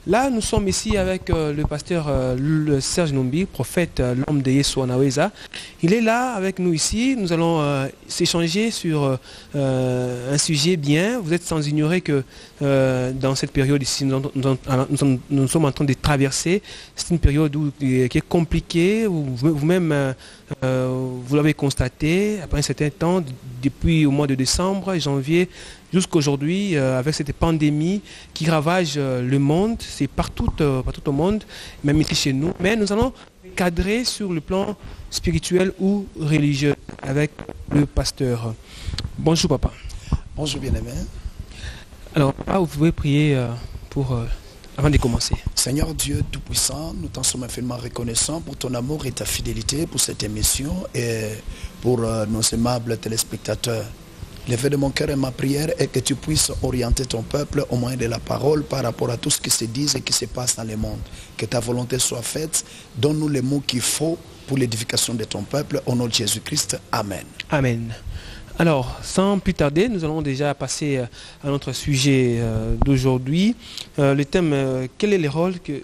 Là, nous sommes ici avec le pasteur Serge Numbi, prophète, l'homme de Yeshua Naweza. Il est là avec nous ici. Nous allons s'échanger sur un sujet bien. Vous êtes sans ignorer que dans cette période ici, nous sommes en train de traverser. C'est une période qui est compliquée. Vous-même, vous l'avez constaté après un certain temps, depuis au mois de décembre, janvier, jusqu'aujourd'hui, avec cette pandémie qui ravage le monde, c'est partout au monde, même ici chez nous. Mais nous allons cadrer sur le plan spirituel ou religieux avec le pasteur. Bonjour papa. Bonjour bien-aimé. Alors papa, vous pouvez prier avant de commencer. Seigneur Dieu Tout-Puissant, nous t'en sommes infiniment reconnaissants pour ton amour et ta fidélité pour cette émission et pour nos aimables téléspectateurs. L'effet de mon cœur et ma prière est que tu puisses orienter ton peuple au moyen de la parole par rapport à tout ce qui se dit et qui se passe dans le monde. Que ta volonté soit faite. Donne-nous les mots qu'il faut pour l'édification de ton peuple. Au nom de Jésus-Christ. Amen. Amen. Alors, sans plus tarder, nous allons déjà passer à notre sujet d'aujourd'hui. Le thème, quel est le rôle que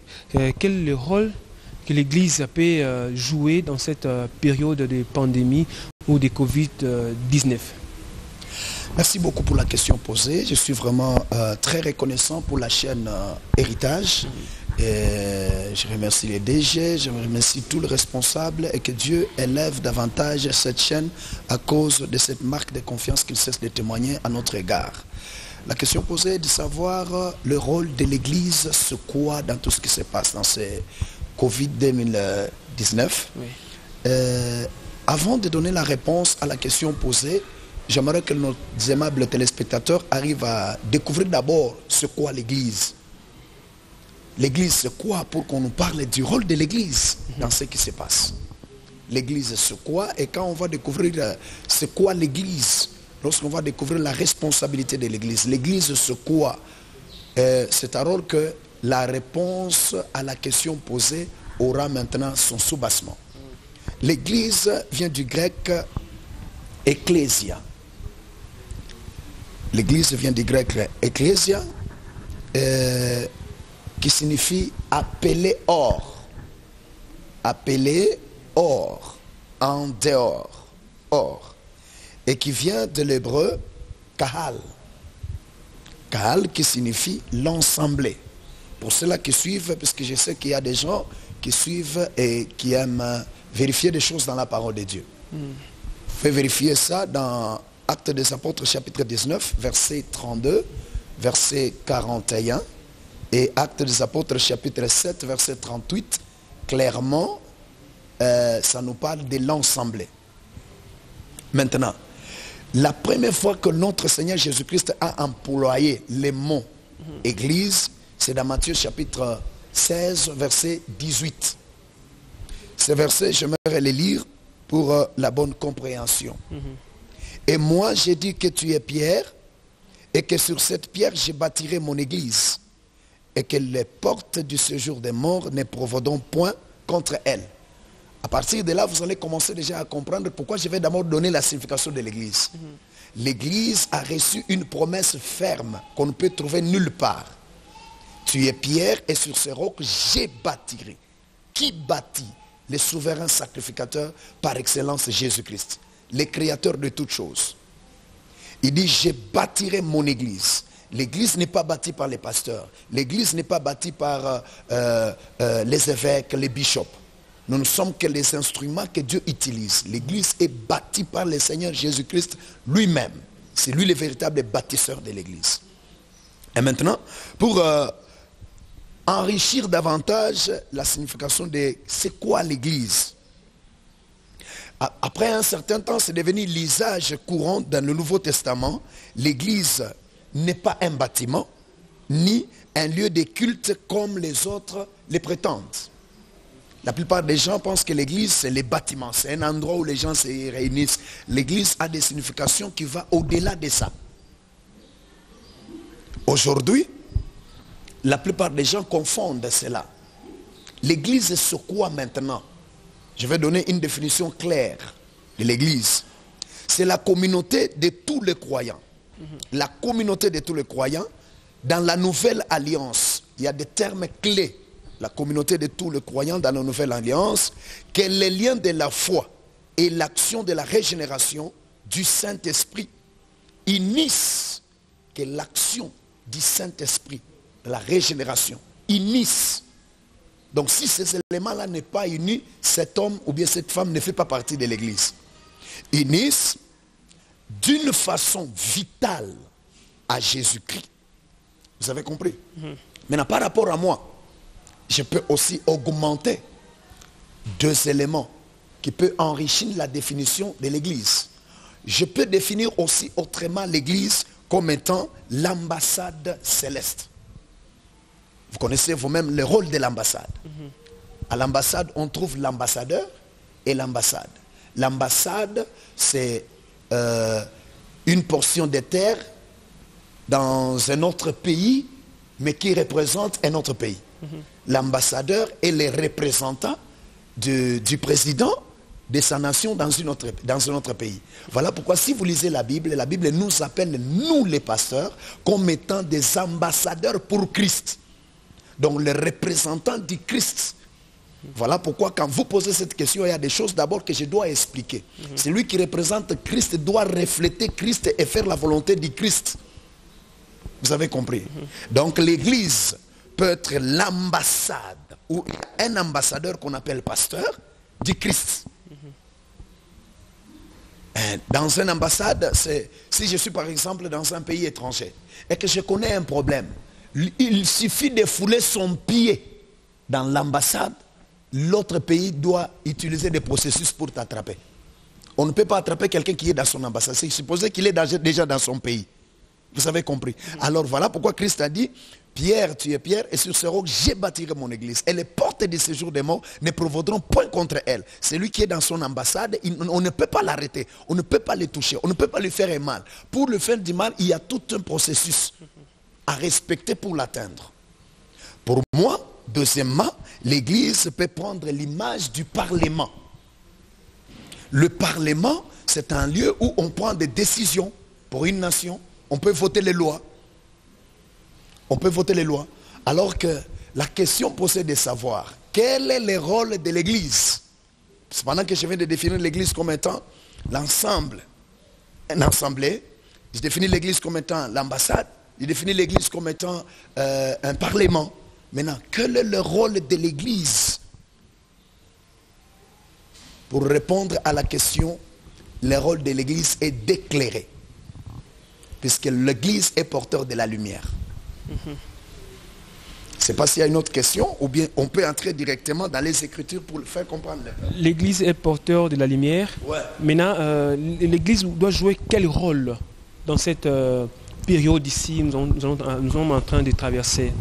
l'Église peut jouer dans cette période de pandémie ou de Covid-19? Merci beaucoup pour la question posée. Je suis vraiment très reconnaissant pour la chaîne Héritage. Et je remercie les DG, je remercie tous les responsables et que Dieu élève davantage cette chaîne à cause de cette marque de confiance qu'il cesse de témoigner à notre égard. La question posée est de savoir le rôle de l'Église, c'est quoi dans tout ce qui se passe dans ce Covid-2019. Oui. Avant de donner la réponse à la question posée, j'aimerais que nos aimables téléspectateurs arrivent à découvrir d'abord ce qu'est l'Église. L'Église, c'est quoi pour qu'on nous parle du rôle de l'Église dans ce qui se passe. L'Église, c'est quoi? Et quand on va découvrir c'est quoi l'Église, lorsqu'on va découvrir la responsabilité de l'Église, l'Église, c'est quoi? C'est alors que la réponse à la question posée aura maintenant son soubassement. L'Église vient du grec ecclésia. L'Église vient du grec ecclésia, qui signifie appeler hors. Appeler hors, en dehors, hors. Et qui vient de l'hébreu kahal. Kahal qui signifie l'ensemble. Pour ceux-là qui suivent, parce que je sais qu'il y a des gens qui suivent et qui aiment vérifier des choses dans la parole de Dieu. Vous pouvez vérifier ça dans Actes des Apôtres chapitre 19, verset 32, verset 41. Et Actes des Apôtres chapitre 7, verset 38, clairement, ça nous parle de l'ensemble. Maintenant, la première fois que notre Seigneur Jésus-Christ a employé les mots Église, c'est dans Matthieu chapitre 16, verset 18. Ces versets, j'aimerais les lire pour la bonne compréhension. Et moi, j'ai dit que tu es Pierre, et que sur cette pierre, je bâtirai mon Église. Et que les portes du séjour des morts ne provoqueront point contre elle. À partir de là, vous allez commencer déjà à comprendre pourquoi je vais d'abord donner la signification de l'Église. L'Église a reçu une promesse ferme qu'on ne peut trouver nulle part. Tu es Pierre et sur ce roc, j'ai bâtirai. Qui bâtit? Le souverain sacrificateur par excellence, Jésus-Christ, le créateur de toutes choses. Il dit, je bâtirai mon Église. L'Église n'est pas bâtie par les pasteurs. L'Église n'est pas bâtie par les évêques, les bishops. Nous ne sommes que les instruments que Dieu utilise. L'Église est bâtie par le Seigneur Jésus-Christ lui-même. C'est lui le véritable bâtisseur de l'Église. Et maintenant, pour enrichir davantage la signification de c'est quoi l'Église. Après un certain temps, c'est devenu l'usage courant dans le Nouveau Testament. L'Église n'est pas un bâtiment, ni un lieu de culte comme les autres les prétendent. La plupart des gens pensent que l'église, c'est les bâtiments, c'est un endroit où les gens se réunissent. L'église a des significations qui vont au-delà de ça. Aujourd'hui, la plupart des gens confondent cela. L'église, c'est quoi maintenant? Je vais donner une définition claire de l'église. C'est la communauté de tous les croyants. La communauté de tous les croyants dans la nouvelle alliance il y a des termes clés, la communauté de tous les croyants dans la Nouvelle Alliance, que les liens de la foi et l'action de la régénération du Saint-Esprit unissent, que l'action du Saint-Esprit, la régénération, unissent. Donc si ces éléments-là n'est pas unis, cet homme ou bien cette femme ne fait pas partie de l'Église. Unissent d'une façon vitale à Jésus-Christ. Vous avez compris? Maintenant, par rapport à moi, je peux aussi augmenter deux éléments qui peuvent enrichir la définition de l'Église. Je peux définir aussi autrement l'Église comme étant l'ambassade céleste. Vous connaissez vous-même le rôle de l'ambassade. À l'ambassade, on trouve l'ambassadeur et l'ambassade. L'ambassade, c'est une portion de terre dans un autre pays, mais qui représente un autre pays. L'ambassadeur est le représentant du président de sa nation dans un autre pays. Voilà pourquoi si vous lisez la Bible nous appelle, nous les pasteurs, comme étant des ambassadeurs pour Christ. Donc les représentants du Christ. Voilà pourquoi quand vous posez cette question, il y a des choses d'abord que je dois expliquer. Celui qui représente Christ doit refléter Christ et faire la volonté du Christ. Vous avez compris? Donc l'Église peut être l'ambassade ou un ambassadeur qu'on appelle pasteur du Christ. Dans une ambassade, si je suis par exemple dans un pays étranger et que je connais un problème, il suffit de fouler son pied dans l'ambassade, l'autre pays doit utiliser des processus pour t'attraper. On ne peut pas attraper quelqu'un qui est dans son ambassade. C'est supposé qu'il est déjà dans son pays. Vous avez compris? Alors voilà pourquoi Christ a dit, Pierre, tu es Pierre, et sur ce roc, j'ai bâtirai mon église. Et les portes des séjours des morts ne provoqueront point contre elle. Celui qui est dans son ambassade, on ne peut pas l'arrêter, on ne peut pas le toucher, on ne peut pas lui faire un mal. Pour lui faire du mal, il y a tout un processus à respecter pour l'atteindre. Pour moi, deuxièmement, l'église peut prendre l'image du parlement. Le parlement, c'est un lieu où on prend des décisions pour une nation. On peut voter les lois. On peut voter les lois. Alors que la question posée est de savoir quel est le rôle de l'église. C'est pendant que je viens de définir l'église comme étant l'ensemble, une assemblée. Je définis l'église comme étant l'ambassade. Je définis l'église comme étant un parlement. Maintenant, quel est le rôle de l'église? Pour répondre à la question, le rôle de l'église est d'éclairer. Puisque l'église est porteur de la lumière. Je ne sais pas s'il y a une autre question, ou bien on peut entrer directement dans les Écritures pour le faire comprendre. L'église est porteur de la lumière. Ouais. Maintenant, l'église doit jouer quel rôle dans cette période ici nous sommes en train de traverser?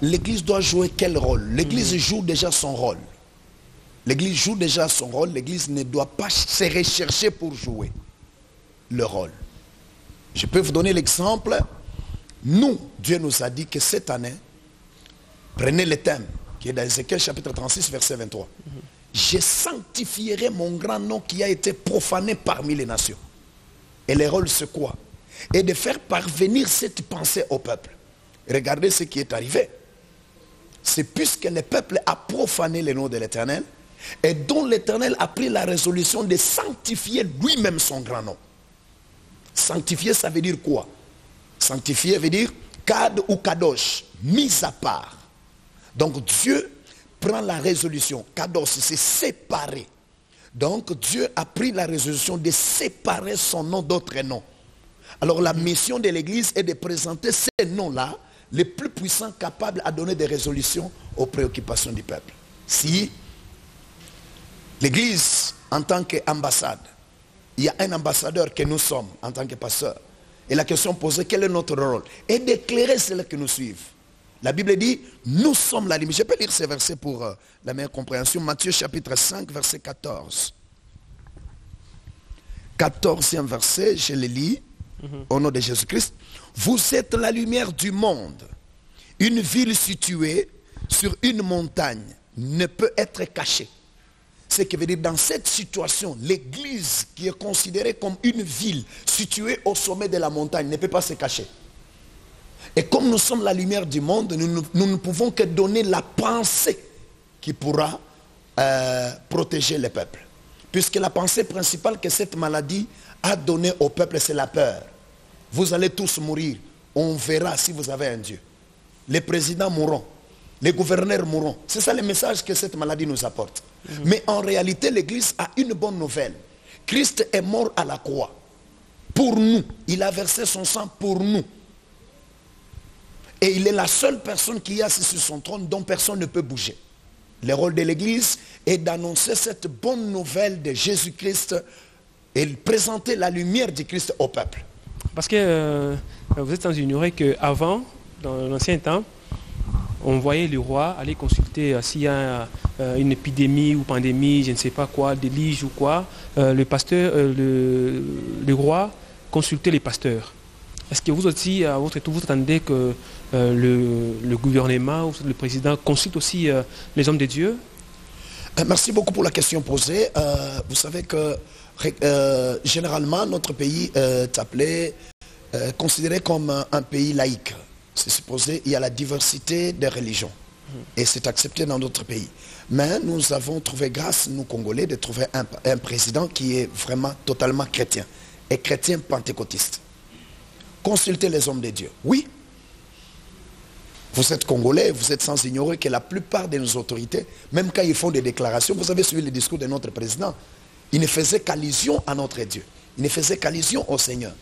L'église doit jouer quel rôle? L'église joue déjà son rôle. L'église joue déjà son rôle. L'église ne doit pas se rechercher pour jouer le rôle. Je peux vous donner l'exemple. Nous, Dieu nous a dit que cette année, prenez le thème qui est dans Ézéchiel chapitre 36, verset 23. Je sanctifierai mon grand nom qui a été profané parmi les nations. Et le rôle c'est quoi? Et de faire parvenir cette pensée au peuple. Regardez ce qui est arrivé. C'est puisque le peuple a profané le nom de l'Éternel et dont l'Éternel a pris la résolution de sanctifier lui-même son grand nom. Sanctifier, ça veut dire quoi? Sanctifier veut dire kad ou kadosh, mis à part. Donc Dieu prend la résolution. Kadosh, c'est séparer. Donc Dieu a pris la résolution de séparer son nom d'autres noms. Alors la mission de l'Église est de présenter ces noms-là, les plus puissants capables à donner des résolutions aux préoccupations du peuple. Si l'Église, en tant qu'ambassade, il y a un ambassadeur que nous sommes en tant que pasteur. Et la question posée, quel est notre rôle? Et d'éclairer ceux qui nous suivent. La Bible dit, nous sommes la lumière. Je peux lire ces versets pour la meilleure compréhension. Matthieu chapitre 5, verset 14. 14e verset, je le lis au nom de Jésus-Christ. Vous êtes la lumière du monde. Une ville située sur une montagne ne peut être cachée. Ce qui veut dire, dans cette situation, l'église qui est considérée comme une ville située au sommet de la montagne ne peut pas se cacher. Et comme nous sommes la lumière du monde, nous ne pouvons que donner la pensée qui pourra protéger les peuples. Puisque la pensée principale que cette maladie a donnée au peuple, c'est la peur. Vous allez tous mourir. On verra si vous avez un Dieu. Les présidents mourront. Les gouverneurs mourront. C'est ça le message que cette maladie nous apporte. Mais en réalité, l'Église a une bonne nouvelle. Christ est mort à la croix. Pour nous. Il a versé son sang pour nous. Et il est la seule personne qui est assise sur son trône dont personne ne peut bouger. Le rôle de l'Église est d'annoncer cette bonne nouvelle de Jésus-Christ et présenter la lumière du Christ au peuple. Parce que vous êtes sans ignorer qu'avant, dans l'ancien temps, on voyait le roi aller consulter s'il y a une épidémie ou pandémie, je ne sais pas quoi, délige ou quoi. Le roi consultait les pasteurs. Est-ce que vous aussi, à votre tour, vous attendez que le gouvernement ou le président consulte aussi les hommes de Dieu? Merci beaucoup pour la question posée. Vous savez que généralement, notre pays est appelé, considéré comme un pays laïque. C'est supposé, il y a la diversité des religions. Et c'est accepté dans d'autres pays. Mais nous avons trouvé grâce, nous Congolais, de trouver un président qui est vraiment totalement chrétien. Et chrétien pentecôtiste. Consultez les hommes de Dieu. Oui. Vous êtes Congolais, vous êtes sans ignorer que la plupart de nos autorités, même quand ils font des déclarations, vous avez suivi le discours de notre président, il ne faisait qu'allusion à notre Dieu. Il ne faisait qu'allusion au Seigneur.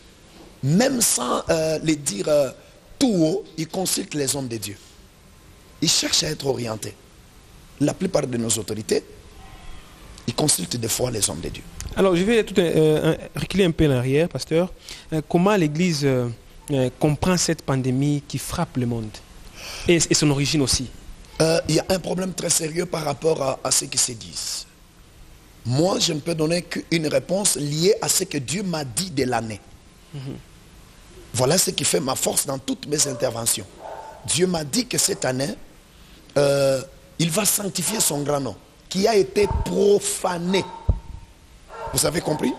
Même sans les dire tout haut, il consulte les hommes de Dieu. Il cherche à être orienté. La plupart de nos autorités, ils consultent des fois les hommes de Dieu. Alors, je vais reculer un peu en arrière, pasteur. Comment l'Église comprend cette pandémie qui frappe le monde et son origine aussi? Il y a un problème très sérieux par rapport à ce qui se dit. Moi, je ne peux donner qu'une réponse liée à ce que Dieu m'a dit de l'année. Voilà ce qui fait ma force dans toutes mes interventions. Dieu m'a dit que cette année, il va sanctifier son grand nom, qui a été profané. Vous avez compris?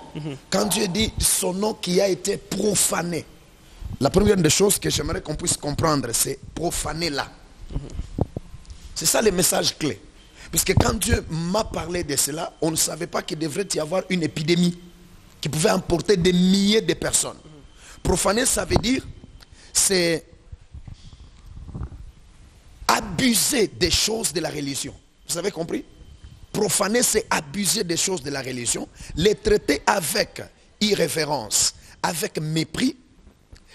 Quand Dieu dit son nom qui a été profané, la première des choses que j'aimerais qu'on puisse comprendre, c'est profaner là. C'est ça le message clé. Puisque quand Dieu m'a parlé de cela, on ne savait pas qu'il devrait y avoir une épidémie qui pouvait emporter des milliers de personnes. Profaner, ça veut dire, c'est abuser des choses de la religion. Vous avez compris? Profaner, c'est abuser des choses de la religion, les traiter avec irrévérence, avec mépris,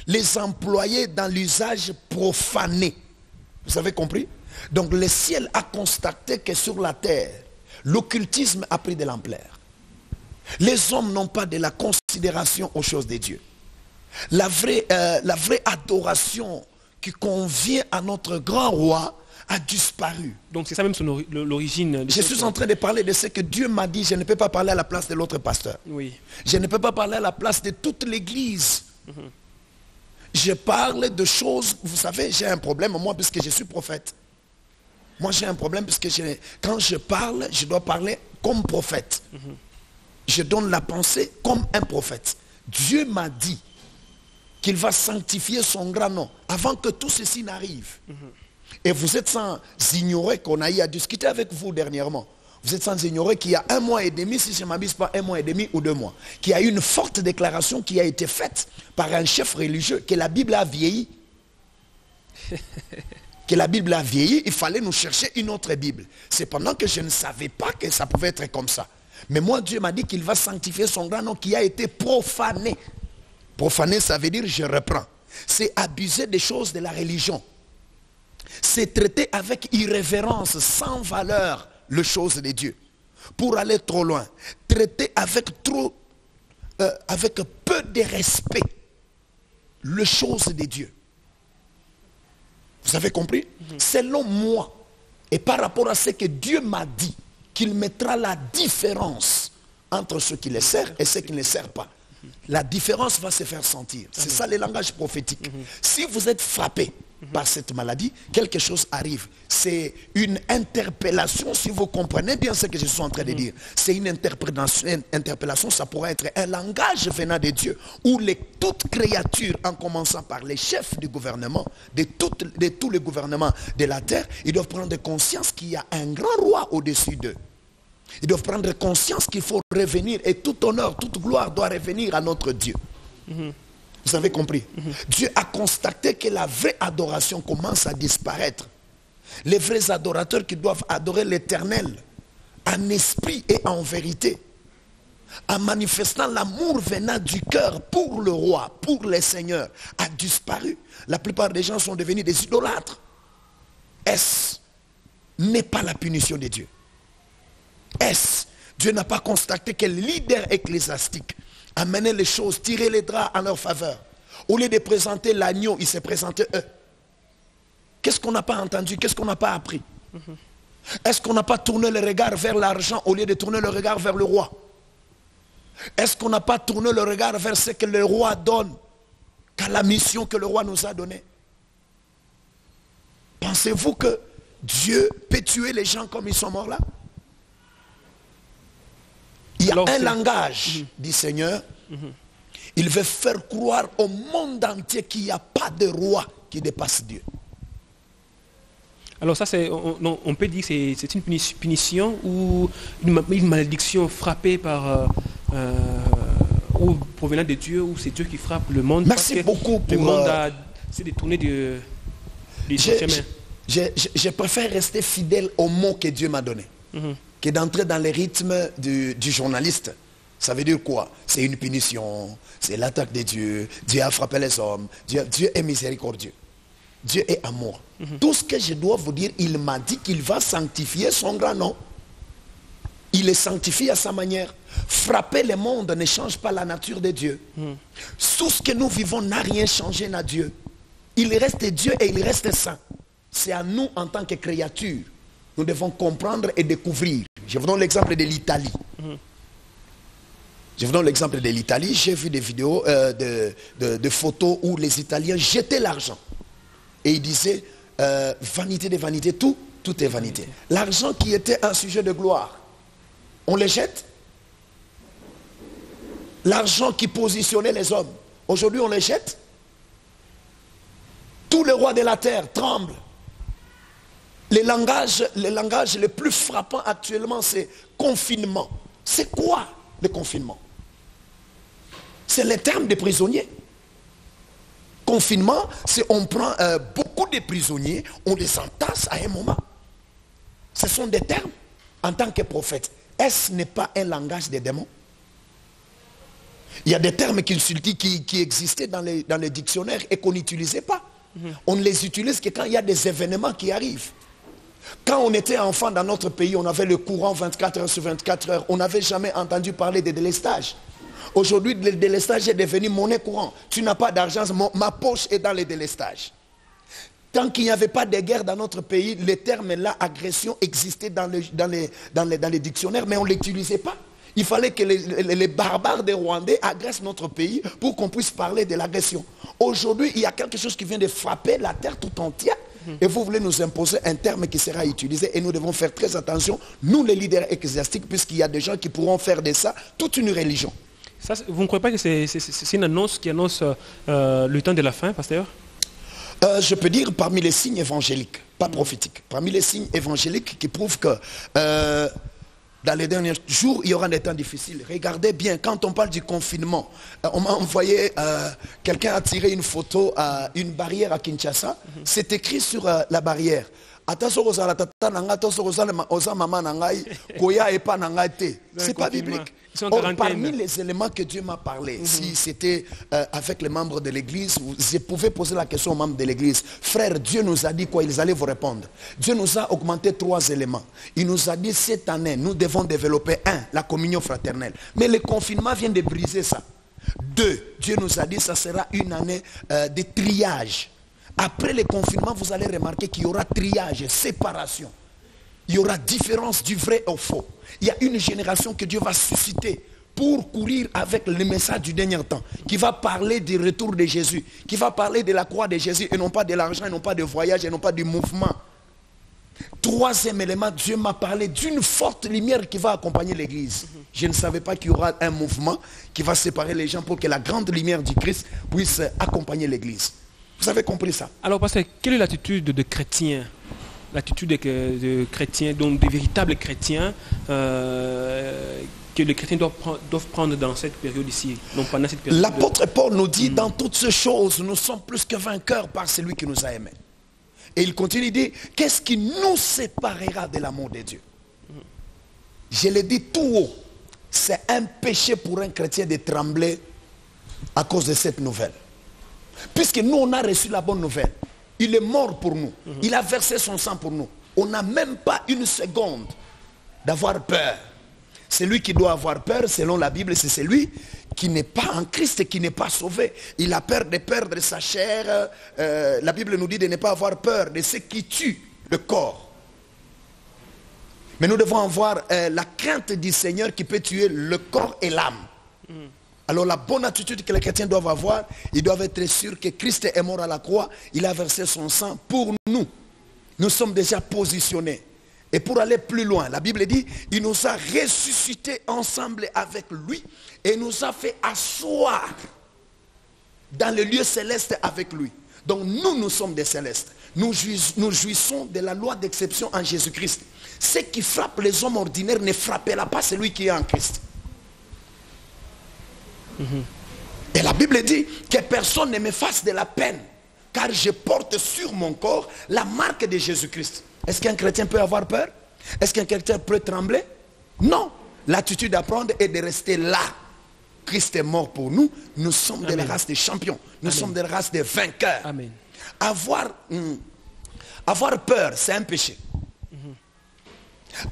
les employer dans l'usage profané. Vous avez compris? Donc le ciel a constaté que sur la terre, l'occultisme a pris de l'ampleur. Les hommes n'ont pas de la considération aux choses de Dieu. La vraie adoration qui convient à notre grand roi a disparu. Donc c'est ça même l'origine. Je suis en train de parler de ce que Dieu m'a dit. Je ne peux pas parler à la place de l'autre pasteur. Oui. Je ne peux pas parler à la place de toute l'église. Je parle de choses, vous savez, j'ai un problème moi puisque je suis prophète. Moi j'ai un problème puisque quand je parle, je dois parler comme prophète. Je donne la pensée comme un prophète. Dieu m'a dit qu'il va sanctifier son grand nom avant que tout ceci n'arrive. Et vous êtes sans ignorer qu'on a eu à discuter avec vous dernièrement. Vous êtes sans ignorer qu'il y a 1 mois et demi, si je ne m'abuse pas, 1 mois et demi ou 2 mois, qu'il y a eu une forte déclaration qui a été faite par un chef religieux, que la Bible a vieilli. Que la Bible a vieilli, il fallait nous chercher une autre Bible. C'est pendant que je ne savais pas que ça pouvait être comme ça. Mais moi, Dieu m'a dit qu'il va sanctifier son grand nom qui a été profané. Profaner, ça veut dire je reprends. C'est abuser des choses de la religion. C'est traiter avec irrévérence, sans valeur, les choses de Dieu. Pour aller trop loin. Traiter avec peu de respect, les choses de Dieu. Vous avez compris? Selon moi, et par rapport à ce que Dieu m'a dit, qu'il mettra la différence entre ceux qui les servent et ceux qui ne les servent pas. la différence va se faire sentir. C'est ça le langage prophétique. Si vous êtes frappé par cette maladie, quelque chose arrive. C'est une interpellation, si vous comprenez bien ce que je suis en train de dire. C'est une interpellation, ça pourrait être un langage venant de Dieu, où toutes créatures, en commençant par les chefs du gouvernement, de tous les gouvernements de la terre, ils doivent prendre conscience qu'il y a un grand roi au-dessus d'eux. Ils doivent prendre conscience qu'il faut revenir, et tout honneur, toute gloire doit revenir à notre Dieu. Vous avez compris? Dieu a constaté que la vraie adoration commence à disparaître. Les vrais adorateurs qui doivent adorer l'Éternel en esprit et en vérité, en manifestant l'amour venant du cœur pour le roi, pour les seigneurs, a disparu. La plupart des gens sont devenus des idolâtres. Est-ce n'est pas la punition de Dieu? Est-ce Dieu n'a pas constaté que le leader ecclésiastique amener les choses, tirer les draps en leur faveur? Au lieu de présenter l'agneau, il s'est présenté eux. Qu'est-ce qu'on n'a pas entendu? Qu'est-ce qu'on n'a pas appris? Est-ce qu'on n'a pas tourné le regard vers l'argent au lieu de tourner le regard vers le roi? Est-ce qu'on n'a pas tourné le regard vers ce que le roi donne qu'à la mission que le roi nous a donnée? Pensez-vous que Dieu peut tuer les gens comme ils sont morts là? Il y a un langage du Seigneur. Il veut faire croire au monde entier qu'il n'y a pas de roi qui dépasse Dieu. Alors ça, on peut dire que c'est une punition ou une malédiction frappée par ou provenant de Dieu, ou c'est Dieu qui frappe le monde. Merci beaucoup pour... Le monde s'est détourné de son chemin. Je préfère rester fidèle au mot que Dieu m'a donné. Que d'entrer dans les rythmes du journaliste. Ça veut dire quoi? C'est une punition, c'est l'attaque de Dieu, Dieu a frappé les hommes, Dieu est miséricordieux, Dieu est amour. Tout ce que je dois vous dire, il m'a dit qu'il va sanctifier son grand nom. Il est sanctifié à sa manière. Frapper le monde ne change pas la nature de Dieu. Tout ce que nous vivons n'a rien changé à Dieu. Il reste Dieu et il reste saint. C'est à nous en tant que créatures. Nous devons comprendre et découvrir. Je vous donne l'exemple de l'Italie. Je vous donne l'exemple de l'Italie. J'ai vu des vidéos, de photos où les Italiens jetaient l'argent. Et ils disaient, vanité des vanités, tout est vanité. L'argent qui était un sujet de gloire, on les jette. L'argent qui positionnait les hommes, aujourd'hui on les jette. Tous les rois de la terre tremblent. Le langage le plus frappant actuellement, c'est confinement. C'est quoi le confinement? C'est le terme des prisonniers. Confinement, c'est on prend beaucoup de prisonniers, on les entasse à un moment. Ce sont des termes en tant que prophète. Est-ce n'est pas un langage des démons? Il y a des termes qui existaient dans les dictionnaires et qu'on n'utilisait pas. On ne les utilise que quand il y a des événements qui arrivent. Quand on était enfant dans notre pays, on avait le courant 24 heures sur 24 heures. On n'avait jamais entendu parler de délestage. Aujourd'hui, le délestage est devenu monnaie courante. Tu n'as pas d'argent, ma poche est dans le délestage. Tant qu'il n'y avait pas de guerre dans notre pays, le terme là, agression, existait dans les dictionnaires, mais on ne l'utilisait pas. Il fallait que les barbares des Rwandais agressent notre pays pour qu'on puisse parler de l'agression. Aujourd'hui, il y a quelque chose qui vient de frapper la terre tout entière. Et vous voulez nous imposer un terme qui sera utilisé, et nous devons faire très attention, nous les leaders ecclésiastiques, puisqu'il y a des gens qui pourront faire de ça toute une religion. Ça, vous ne croyez pas que c'est une annonce qui annonce le temps de la fin, pasteur? Je peux dire parmi les signes évangéliques, pas prophétiques, parmi les signes évangéliques qui prouvent que dans les derniers jours, il y aura des temps difficiles. Regardez bien, quand on parle du confinement, on m'a envoyé, quelqu'un a tiré une photo à une barrière à Kinshasa. C'est écrit sur la barrière. C'est pas biblique. Or, parmi les éléments que Dieu m'a parlé, si c'était avec les membres de l'église, je pouvais poser la question aux membres de l'église. Frère, Dieu nous a dit quoi? Ils allaient vous répondre. Dieu nous a augmenté 3 éléments. Il nous a dit cette année, nous devons développer 1, la communion fraternelle. Mais le confinement vient de briser ça. 2, Dieu nous a dit ça sera une année de triage. Après le confinement, vous allez remarquer qu'il y aura triage, séparation. Il y aura différence du vrai au faux. Il y a une génération que Dieu va susciter pour courir avec le message du dernier temps, qui va parler du retour de Jésus, qui va parler de la croix de Jésus, et non pas de l'argent, et non pas de voyage, et non pas du mouvement. Troisième élément, Dieu m'a parlé d'une forte lumière qui va accompagner l'église. Je ne savais pas qu'il y aura un mouvement qui va séparer les gens pour que la grande lumière du Christ puisse accompagner l'église. Vous avez compris ça? Alors, pasteur, quelle est l'attitude de chrétiens? L'attitude de chrétiens, donc de véritables chrétiens, que les chrétiens doivent prendre dans cette période ici, donc pendant cette période. L'apôtre Paul nous dit, dans toutes ces choses, nous sommes plus que vainqueurs par celui qui nous a aimés. Et il continue de dire, qu'est-ce qui nous séparera de l'amour de Dieu? Je le dis tout haut, c'est un péché pour un chrétien de trembler à cause de cette nouvelle. Puisque nous, on a reçu la bonne nouvelle. Il est mort pour nous. Il a versé son sang pour nous. On n'a même pas une seconde d'avoir peur. Celui qui doit avoir peur, selon la Bible, c'est celui qui n'est pas en Christ et qui n'est pas sauvé. Il a peur de perdre sa chair. La Bible nous dit de ne pas avoir peur de ce qui tue le corps. Mais nous devons avoir la crainte du Seigneur qui peut tuer le corps et l'âme. Alors la bonne attitude que les chrétiens doivent avoir, ils doivent être sûrs que Christ est mort à la croix, il a versé son sang pour nous. Nous sommes déjà positionnés. Et pour aller plus loin, la Bible dit, il nous a ressuscités ensemble avec lui et nous a fait asseoir dans le lieu céleste avec lui. Donc nous sommes des célestes. Nous jouissons de la loi d'exception en Jésus-Christ. Ce qui frappe les hommes ordinaires ne frappera pas celui qui est en Christ. Et la Bible dit que personne ne me fasse de la peine, car je porte sur mon corps la marque de Jésus-Christ. Est-ce qu'un chrétien peut avoir peur? Est-ce qu'un chrétien peut trembler? Non. L'attitude à prendre est de rester là. Christ est mort pour nous. Nous sommes de la race des champions. Nous sommes de la race des vainqueurs. Amen. Avoir peur, c'est un péché.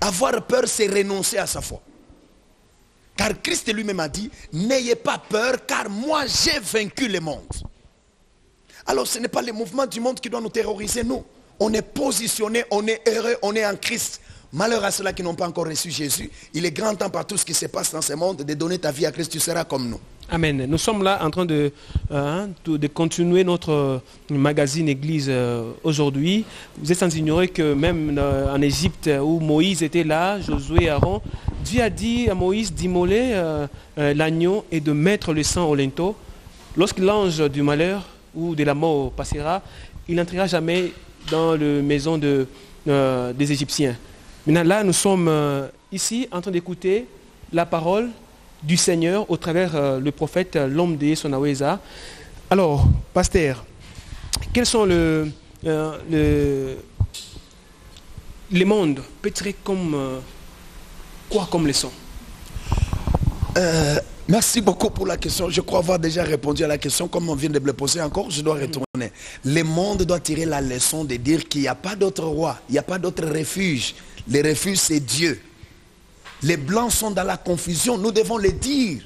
Avoir peur, c'est renoncer à sa foi. Car Christ lui-même a dit, n'ayez pas peur, car moi j'ai vaincu le monde. Alors ce n'est pas le mouvement du monde qui doit nous terroriser, nous. On est positionné, on est heureux, on est en Christ. Malheur à ceux-là qui n'ont pas encore reçu Jésus. Il est grand temps par tout ce qui se passe dans ce monde de donner ta vie à Christ, tu seras comme nous. Amen. Nous sommes là en train de continuer notre magazine Église aujourd'hui. Vous êtes sans ignorer que même en Égypte où Moïse était là, Josué et Aaron, Dieu a dit à Moïse d'immoler l'agneau et de mettre le sang au linteau. Lorsque l'ange du malheur ou de la mort passera, il n'entrera jamais dans la maison des Égyptiens. Maintenant là, nous sommes ici en train d'écouter la parole du Seigneur au travers le prophète, l'homme de Sonaweza. Alors, pasteur, quels sont les mondes peut-être comme quoi comme leçon? Merci beaucoup pour la question. Je crois avoir déjà répondu à la question. Comme on vient de me le poser encore, je dois retourner. Le monde doit tirer la leçon de dire qu'il n'y a pas d'autre roi, il n'y a pas d'autre refuge. Le refuge, c'est Dieu. Les blancs sont dans la confusion. Nous devons le dire.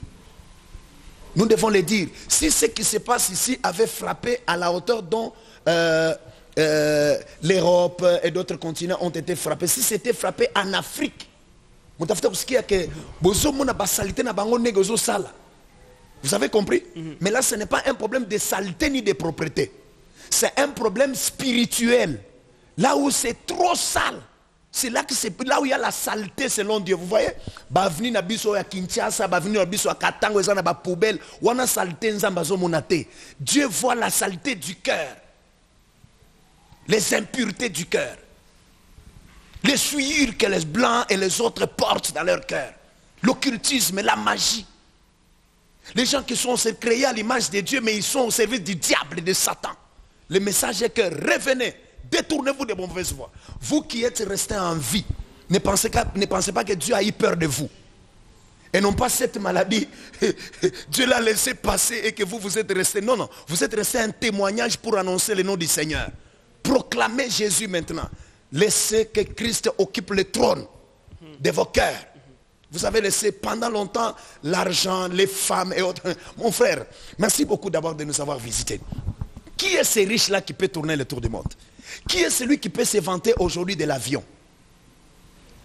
Nous devons le dire. Si ce qui se passe ici avait frappé à la hauteur dont l'Europe et d'autres continents ont été frappés, si c'était frappé en Afrique, vous avez compris? Mais là, ce n'est pas un problème de saleté ni de propreté. C'est un problème spirituel. Là où c'est trop sale. C'est là où il y a la saleté selon Dieu. Vous voyez, bavni na biso ya Kinshasa, bavni na biso ya Katango, eza na ba poubelle, wana saleté nzamba zo monate. Dieu voit la saleté du cœur. Les impuretés du cœur. Les souillures que les blancs et les autres portent dans leur cœur. L'occultisme, la magie. Les gens qui sont créés à l'image de Dieu, mais ils sont au service du diable et de Satan. Le message est que revenez. Détournez-vous de mauvaises voies. Vous qui êtes restés en vie, ne pensez pas que Dieu a eu peur de vous. Et non pas cette maladie, Dieu l'a laissé passer et que vous êtes restés. Non, non, vous êtes restés un témoignage pour annoncer le nom du Seigneur. Proclamez Jésus maintenant. Laissez que Christ occupe le trône de vos cœurs. Vous avez laissé pendant longtemps l'argent, les femmes et autres. Mon frère, merci beaucoup d'abord de nous avoir visités. Qui est ce riche-là qui peut tourner le tour du monde? Qui est celui qui peut se vanter aujourd'hui de l'avion?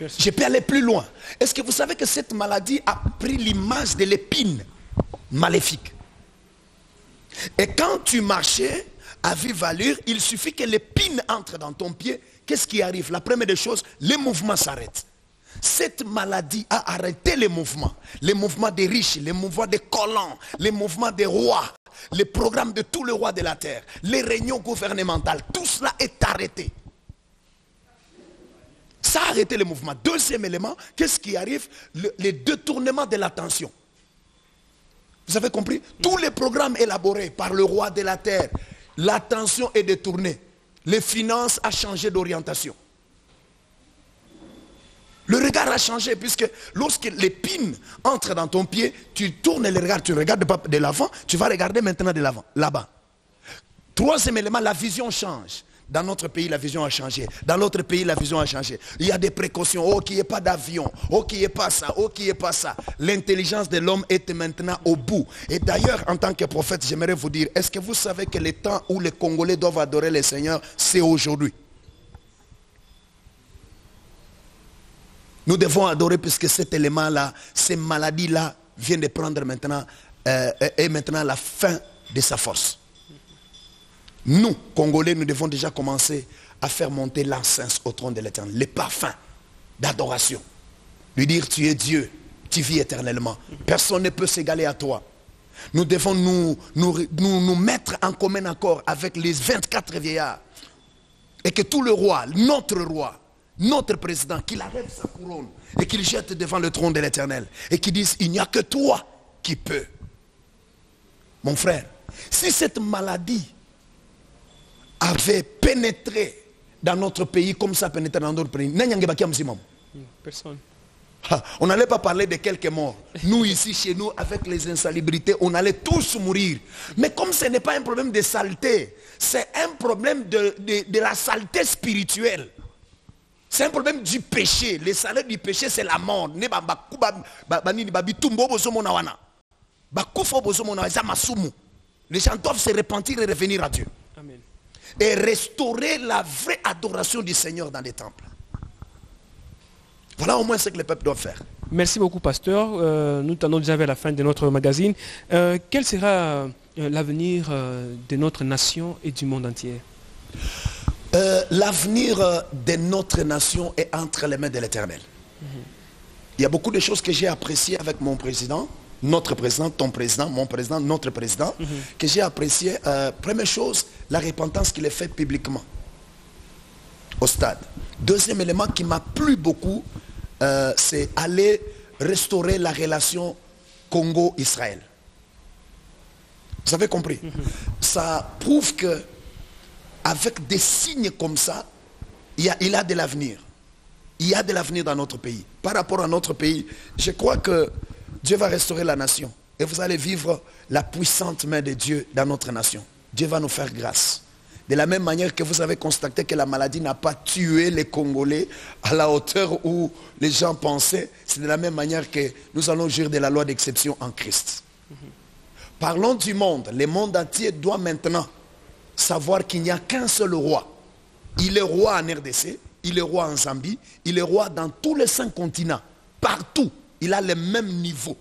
Je peux aller plus loin. Est-ce que vous savez que cette maladie a pris l'image de l'épine maléfique? Et quand tu marchais à vive allure, il suffit que l'épine entre dans ton pied. Qu'est-ce qui arrive? La première des choses, les mouvements s'arrêtent. Cette maladie a arrêté les mouvements des riches, les mouvements des colons, les mouvements des rois, les programmes de tous les rois de la terre, les réunions gouvernementales, tout cela est arrêté. Ça a arrêté les mouvements. Deuxième élément, qu'est-ce qui arrive? Les détournements de l'attention. Vous avez compris? Tous les programmes élaborés par le roi de la terre, l'attention est détournée. Les finances ont changé d'orientation. Le regard a changé puisque lorsque l'épine entre dans ton pied, tu tournes le regard, tu ne regardes pas de l'avant, tu vas regarder maintenant de l'avant, là-bas. Troisième élément, la vision change. Dans notre pays, la vision a changé. Dans l'autre pays, la vision a changé. Il y a des précautions. Oh, qu'il n'y ait pas d'avion. Oh, qu'il n'y ait pas ça. Oh, qu'il n'y ait pas ça. L'intelligence de l'homme est maintenant au bout. Et d'ailleurs, en tant que prophète, j'aimerais vous dire, est-ce que vous savez que le temps où les Congolais doivent adorer le Seigneur, c'est aujourd'hui? Nous devons adorer puisque cet élément-là, ces maladies-là, viennent de prendre maintenant, et maintenant la fin de sa force. Nous, Congolais, nous devons déjà commencer à faire monter l'encens au trône de l'Éternel, les parfums d'adoration. Lui dire, tu es Dieu, tu vis éternellement. Personne ne peut s'égaler à toi. Nous devons nous mettre en commun accord avec les 24 vieillards. Et que tout le roi, notre président, qu'il arrête sa couronne et qu'il jette devant le trône de l'Éternel. Et qu'il dise, il n'y a que toi qui peux. Mon frère, si cette maladie avait pénétré dans notre pays comme ça a pénétré dans d'autres pays, personne. On n'allait pas parler de quelques morts. Nous ici, chez nous, avec les insalubrités, on allait tous mourir. Mais comme ce n'est pas un problème de saleté, c'est un problème de la saleté spirituelle. C'est un problème du péché. Le salaire du péché, c'est la mort. Les gens doivent se repentir et revenir à Dieu. Amen. Et restaurer la vraie adoration du Seigneur dans les temples. Voilà au moins ce que le peuple doit faire. Merci beaucoup, pasteur. Nous tendons déjà vers la fin de notre magazine. Quel sera l'avenir de notre nation et du monde entier? L'avenir de notre nation est entre les mains de l'Éternel. Il y a beaucoup de choses que j'ai appréciées avec mon président, notre président, ton président, mon président, notre président, que j'ai apprécié. Première chose, la repentance qu'il a faite publiquement au stade. Deuxième élément qui m'a plu beaucoup, c'est aller restaurer la relation Congo-Israël. Vous avez compris? Ça prouve que avec des signes comme ça, il a de l'avenir. Il y a de l'avenir dans notre pays. Par rapport à notre pays, je crois que Dieu va restaurer la nation. Et vous allez vivre la puissante main de Dieu dans notre nation. Dieu va nous faire grâce. De la même manière que vous avez constaté que la maladie n'a pas tué les Congolais à la hauteur où les gens pensaient, c'est de la même manière que nous allons jouir de la loi d'exception en Christ. Parlons du monde. Le monde entier doit maintenant savoir qu'il n'y a qu'un seul roi. Il est roi en RDC, il est roi en Zambie, il est roi dans tous les 5 continents. Partout, il a le même niveau.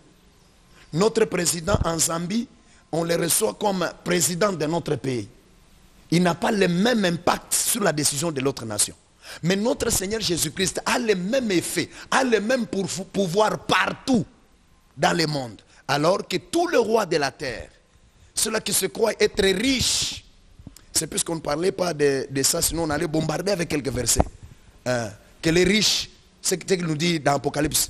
Notre président en Zambie, on le reçoit comme président de notre pays. Il n'a pas le même impact sur la décision de l'autre nation. Mais notre Seigneur Jésus-Christ a le même effet, a le même pouvoir partout dans le monde. Alors que tous les rois de la terre, ceux-là qui se croient être riches, c'est puisqu'on ne parlait pas de ça, sinon on allait bombarder avec quelques versets. Que les riches, c'est ce qu'il nous dit dans l'Apocalypse,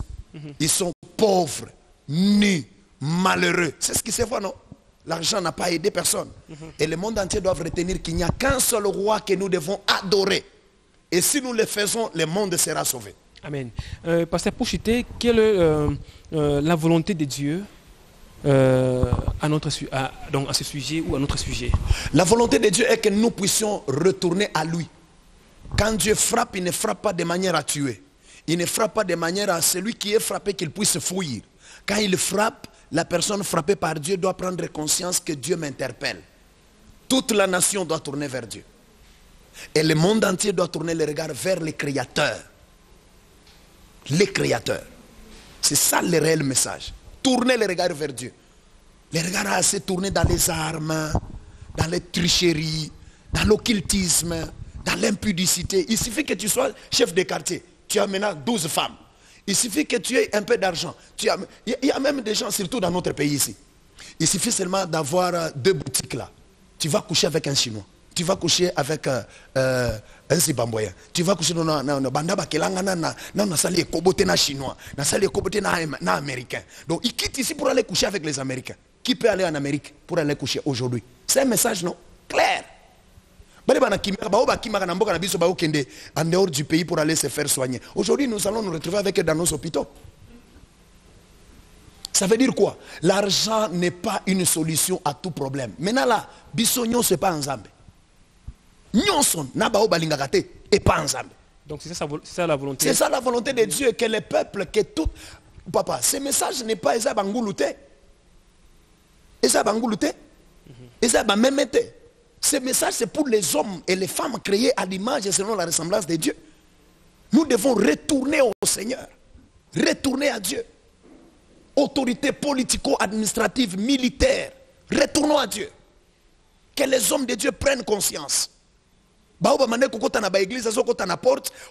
ils sont pauvres, nus, malheureux. C'est ce qui se voit, non? L'argent n'a pas aidé personne. Et le monde entier doit retenir qu'il n'y a qu'un seul roi que nous devons adorer. Et si nous le faisons, le monde sera sauvé. Amen. Pasteur Pouchité, quelle est la volonté de Dieu à ce sujet ou à notre sujet? La volonté de Dieu est que nous puissions retourner à lui. Quand Dieu frappe, il ne frappe pas de manière à tuer. Il ne frappe pas de manière à celui qui est frappé qu'il puisse fuir. Quand il frappe, la personne frappée par Dieu doit prendre conscience que Dieu m'interpelle. Toute la nation doit tourner vers Dieu. Et le monde entier doit tourner le regard vers le Créateur. les créateurs. C'est ça le réel message. Tournez les regards vers Dieu. Les regards assez tournés dans les armes, dans les tricheries, dans l'occultisme, dans l'impudicité. Il suffit que tu sois chef de quartier. Tu as maintenant 12 femmes. Il suffit que tu aies un peu d'argent. Il y a même des gens, surtout dans notre pays ici. Il suffit seulement d'avoir 2 boutiques là. Tu vas coucher avec un Chinois. Tu vas coucher avec un Zimbabwéen. Tu vas coucher dans un Chinois, un Américain. Donc il quitte ici pour aller coucher avec les Américains. Qui peut aller en Amérique pour aller coucher aujourd'hui? C'est un message, non? Clair. En dehors du pays pour aller se faire soigner. Aujourd'hui, nous allons nous retrouver avec eux dans nos hôpitaux. Ça veut dire quoi? L'argent n'est pas une solution à tout problème. Maintenant là, bisogno c'est pas ensemble. Nyonson nabao balingakate et pas ensemble. Donc c'est ça la volonté. C'est ça la volonté de Dieu, que le peuple, que tout. Papa, ce message n'est pas Eza Bangoulouté. Eza Bangoulouté. Eza Bamemete. Ce message c'est pour les hommes et les femmes créés à l'image et selon la ressemblance de Dieu. Nous devons retourner au Seigneur. Retourner à Dieu. Autorité politico-administrative, militaire. Retournons à Dieu. Que les hommes de Dieu prennent conscience.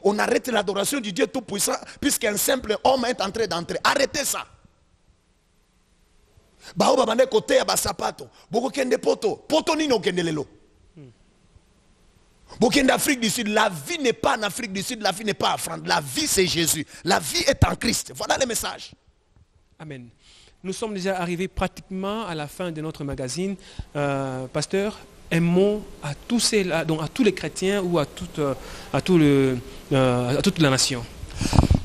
On arrête l'adoration du Dieu Tout-Puissant puisqu'un simple homme est en train d'entrer. Arrêtez ça. D'Afrique du Sud, la vie n'est pas en Afrique du Sud, la vie n'est pas en France. La vie c'est Jésus. La vie est en Christ. Voilà le message. Amen. Nous sommes déjà arrivés pratiquement à la fin de notre magazine. Pasteur, un mot à tous les chrétiens ou à toute la nation.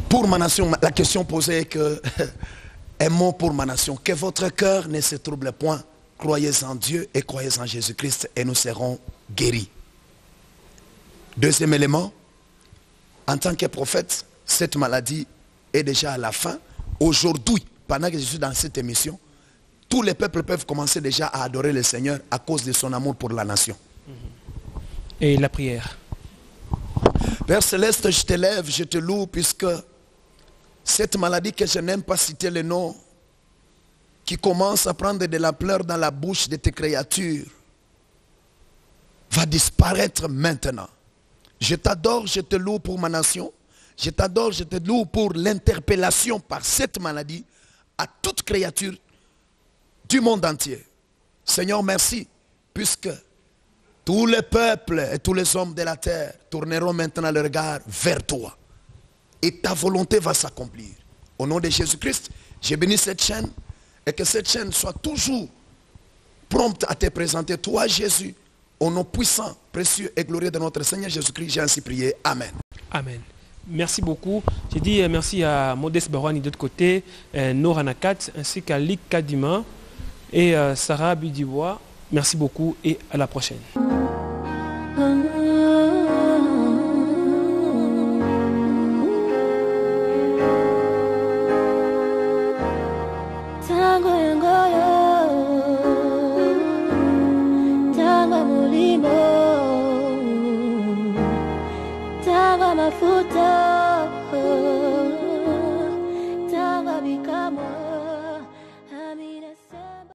Pour ma nation, la question posée est que un mot pour ma nation. Que votre cœur ne se trouble point. Croyez en Dieu et croyez en Jésus-Christ et nous serons guéris. Deuxième élément, en tant que prophète, cette maladie est déjà à la fin. Aujourd'hui, pendant que je suis dans cette émission, tous les peuples peuvent commencer déjà à adorer le Seigneur à cause de son amour pour la nation. Et la prière. Père Céleste, je t'élève, je te loue, puisque cette maladie que je n'aime pas citer le nom, qui commence à prendre de la pleurs dans la bouche de tes créatures, va disparaître maintenant. Je t'adore, je te loue pour ma nation. Je t'adore, je te loue pour l'interpellation par cette maladie à toute créature du monde entier. Seigneur, merci, puisque tous les peuples et tous les hommes de la terre tourneront maintenant le regard vers toi. Et ta volonté va s'accomplir. Au nom de Jésus-Christ, j'ai béni cette chaîne et que cette chaîne soit toujours prompte à te présenter, toi Jésus, au nom puissant, précieux et glorieux de notre Seigneur Jésus-Christ. J'ai ainsi prié. Amen. Amen. Merci beaucoup. J'ai dit merci à Modeste Barouani de l'autre côté, Nora Nakat, ainsi qu'à Lik Kadima et Sarah Bidiwa. Merci beaucoup et à la prochaine.